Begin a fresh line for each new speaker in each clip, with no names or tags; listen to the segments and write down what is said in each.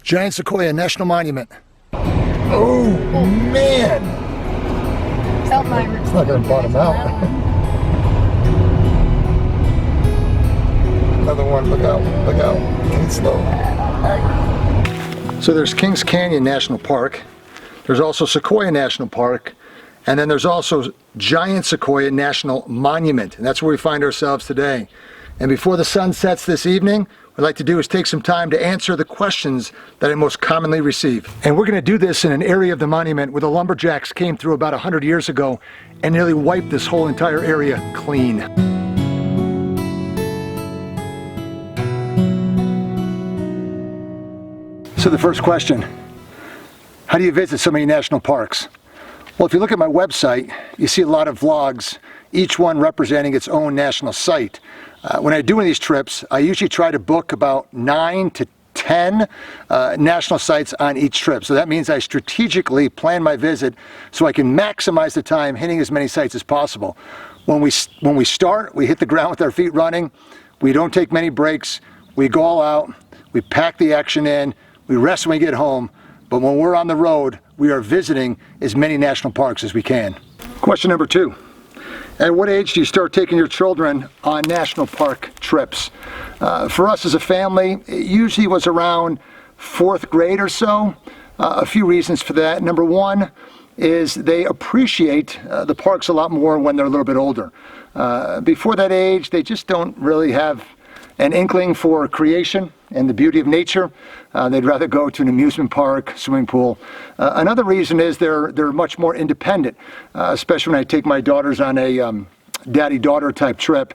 Giant Sequoia National Monument.
Oh, man! It's not going to bottom out. Another one, look out, look out. Take it slow.
So there's Kings Canyon National Park. There's also Sequoia National Park. And then there's also Giant Sequoia National Monument. And that's where we find ourselves today. And before the sun sets this evening, what I'd like to do is take some time to answer the questions that I most commonly receive. And we're going to do this in an area of the monument where the lumberjacks came through about 100 years ago and nearly wiped this whole entire area clean. So the first question, how do you visit so many national parks? Well, if you look at my website, you see a lot of vlogs, each one representing its own national site. When I do one of these trips, I usually try to book about 9 to 10 national sites on each trip. So that means I strategically plan my visit so I can maximize the time hitting as many sites as possible. When we start, we hit the ground with our feet running. We don't take many breaks. We go all out. We pack the action in. We rest when we get home. But when we're on the road, we are visiting as many national parks as we can. Question number 2. At what age do you start taking your children on national park trips? For us as a family, it usually was around 4th grade or so. A few reasons for that. Number 1 is they appreciate the parks a lot more when they're a little bit older. Before that age, they just don't really have an inkling for creation and the beauty of nature. They'd rather go to an amusement park, swimming pool. Another reason is they're much more independent, especially when I take my daughters on a daddy-daughter type trip.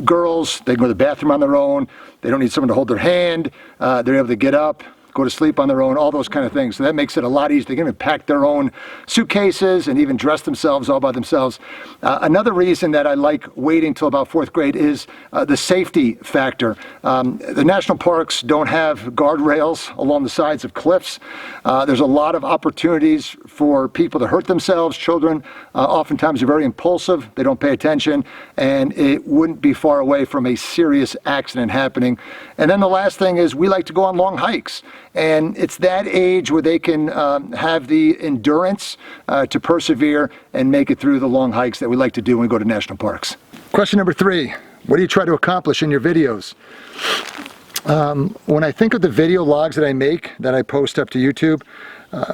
Girls, they can go to the bathroom on their own. They don't need someone to hold their hand. They're able to get up, go to sleep on their own, all those kind of things. So that makes it a lot easier. They can even pack their own suitcases and even dress themselves all by themselves. Another reason that I like waiting till about 4th grade is the safety factor. The national parks don't have guardrails along the sides of cliffs. There's a lot of opportunities for people to hurt themselves. Children oftentimes are very impulsive. They don't pay attention, and it wouldn't be far away from a serious accident happening. And then the last thing is we like to go on long hikes. And it's that age where they can have the endurance to persevere and make it through the long hikes that we like to do when we go to national parks. Question number 3, what do you try to accomplish in your videos? When I think of the video logs that I make, that I post up to YouTube,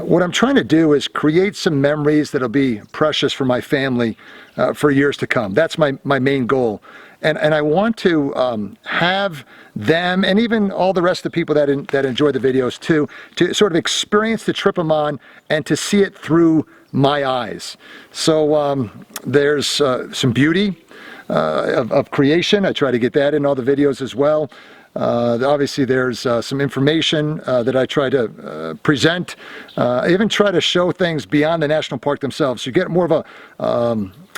what I'm trying to do is create some memories that'll be precious for my family for years to come. That's my main goal. And I want to have them, and even all the rest of the people that enjoy the videos too, to sort of experience the trip I'm on and to see it through my eyes. So there's some beauty of creation. I try to get that in all the videos as well. Obviously there's some information that I try to present. I even try to show things beyond the national park themselves. So you get more of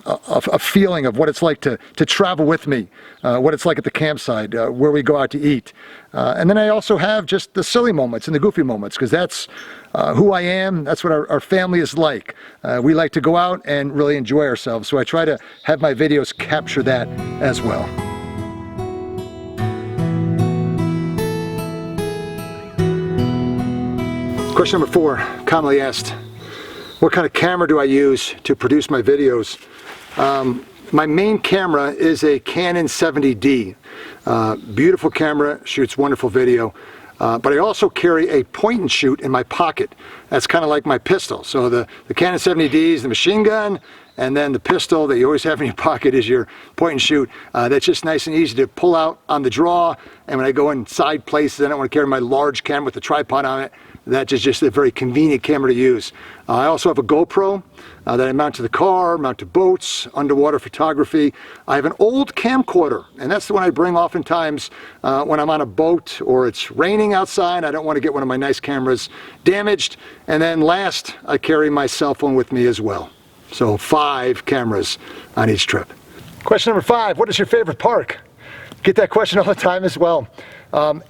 a feeling of what it's like to travel with me, what it's like at the campsite, where we go out to eat. And then I also have just the silly moments and the goofy moments, because that's who I am. That's what our family is like. We like to go out and really enjoy ourselves. So I try to have my videos capture that as well. Question number 4, commonly asked, what kind of camera do I use to produce my videos? My main camera is a Canon 70D. Beautiful camera, shoots wonderful video. But I also carry a point and shoot in my pocket. That's kind of like my pistol. So the Canon 70D is the machine gun, and then the pistol that you always have in your pocket is your point and shoot. That's just nice and easy to pull out on the draw. And when I go inside places, I don't want to carry my large camera with the tripod on it. That's just a very convenient camera to use. I also have a GoPro that I mount to the car, mount to boats, underwater photography. I have an old camcorder, and that's the one I bring oftentimes when I'm on a boat or it's raining outside. I don't want to get one of my nice cameras damaged. And then last, I carry my cell phone with me as well. So 5 cameras on each trip. Question number 5, what is your favorite park? Get that question all the time as well.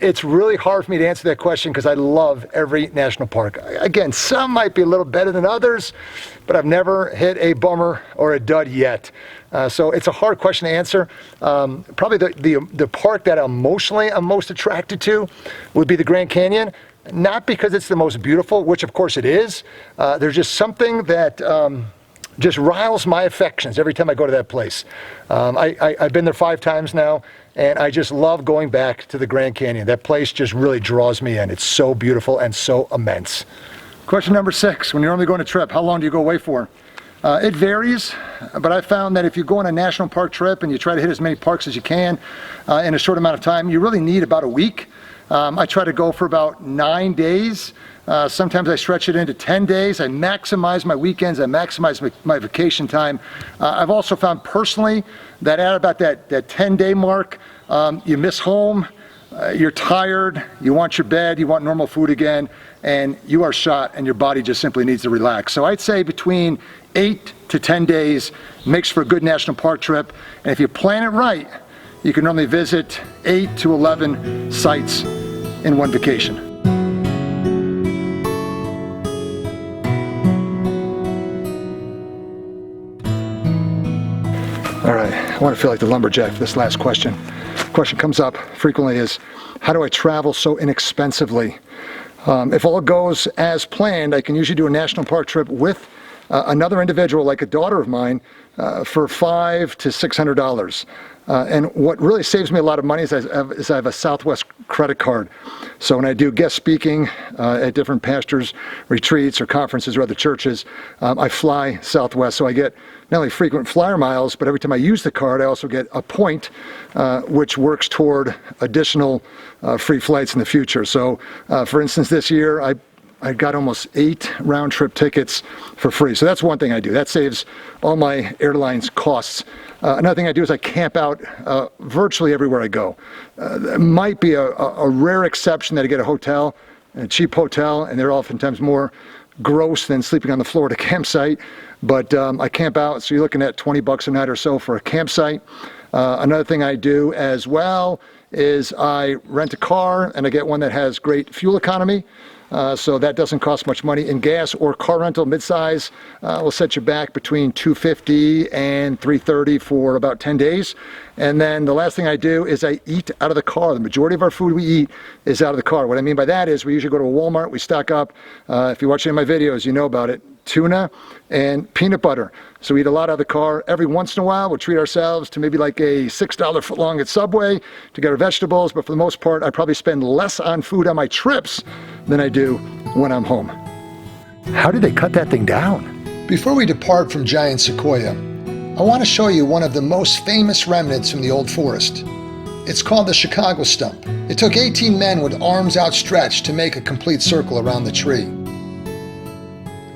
It's really hard for me to answer that question because I love every national park. Again, some might be a little better than others, but I've never hit a bummer or a dud yet. So it's a hard question to answer. Probably the park that emotionally I'm most attracted to would be the Grand Canyon, not because it's the most beautiful, which of course it is. There's just something that just riles my affections every time I go to that place. I've been there 5 times now, and I just love going back to the Grand Canyon. That place just really draws me in. It's so beautiful and so immense. Question number 6, when you're only going a trip, how long do you go away for? It varies, but I found that if you go on a national park trip and you try to hit as many parks as you can in a short amount of time, you really need about a week. I try to go for about 9 days. Sometimes I stretch it into 10 days. I maximize my weekends. I maximize my vacation time. I've also found personally that at about that 10-day mark, you miss home, you're tired, you want your bed, you want normal food again, and you are shot and your body just simply needs to relax. So I'd say between 8 to 10 days makes for a good national park trip. And if you plan it right, you can normally visit 8 to 11 sites in one vacation. All right, I want to feel like the lumberjack for this last question. Question comes up frequently is, how do I travel so inexpensively? If all goes as planned, I can usually do a national park trip with another individual, like a daughter of mine, for $500 to $600. And what really saves me a lot of money is I have a Southwest credit card. So when I do guest speaking at different pastors' retreats or conferences or other churches, I fly Southwest. So I get not only frequent flyer miles, but every time I use the card, I also get a point, which works toward additional free flights in the future. So for instance, this year, I got almost 8 round-trip tickets for free. So that's one thing I do. That saves all my airlines costs. Another thing I do is I camp out virtually everywhere I go. There might be a rare exception that I get a hotel, a cheap hotel, and they're oftentimes more gross than sleeping on the floor at a campsite. But I camp out, so you're looking at $20 a night or so for a campsite. Another thing I do as well is I rent a car, and I get one that has great fuel economy. So that doesn't cost much money in gas or car rental. Midsize will set you back between $250 and $330 for about 10 days. And then the last thing I do is I eat out of the car. The majority of our food we eat is out of the car. What I mean by that is we usually go to a Walmart, we stock up. If you watch any of my videos, you know about it. Tuna and peanut butter. So we eat a lot out of the car. Every once in a while, we'll treat ourselves to maybe like a $6 foot long at Subway to get our vegetables. But for the most part, I probably spend less on food on my trips than I do when I'm home. How did they cut that thing down?
Before we depart from Giant Sequoia, I want to show you one of the most famous remnants from the old forest. It's called the Chicago Stump. It took 18 men with arms outstretched to make a complete circle around the tree.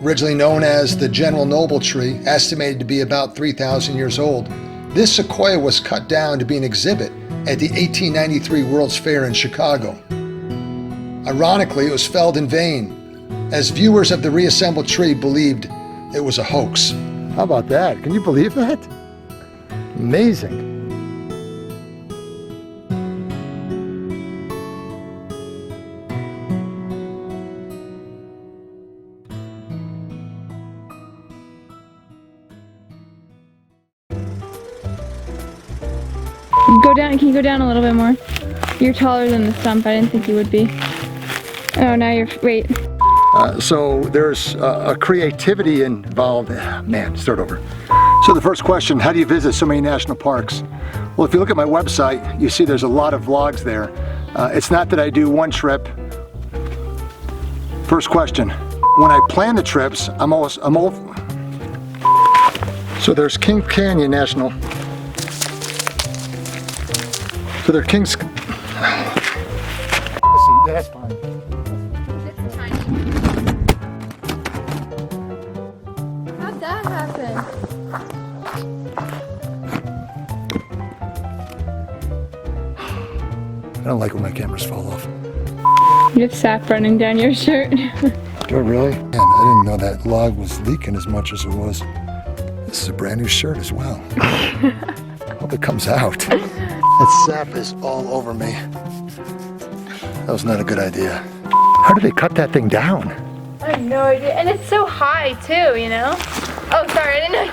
Originally known as the General Noble tree, estimated to be about 3,000 years old, this sequoia was cut down to be an exhibit at the 1893 World's Fair in Chicago. Ironically, it was felled in vain, as viewers of the reassembled tree believed it was a hoax.
How about that? Can you believe that? Amazing.
Go down, can you go down a little bit more? You're taller than the stump, I didn't think you would be. Oh, now you're, wait.
So there's a creativity involved. Man, start over. So the first question, how do you visit so many national parks? Well, if you look at my website, you see there's a lot of vlogs there. It's not that I do one trip. First question, when I plan the trips, So there's King Canyon National. So they're King's. Let's see, that's fine.
It's tiny. How'd that happen?
I don't like when my cameras fall off.
You have sap running down your shirt.
Do I really? Man, I didn't know that log was leaking as much as it was. This is a brand new shirt as well. Hope it comes out. That sap is all over me. That was not a good idea. How did they cut that thing down?
I have no idea. And it's so high too, you know? Oh, sorry, I didn't know.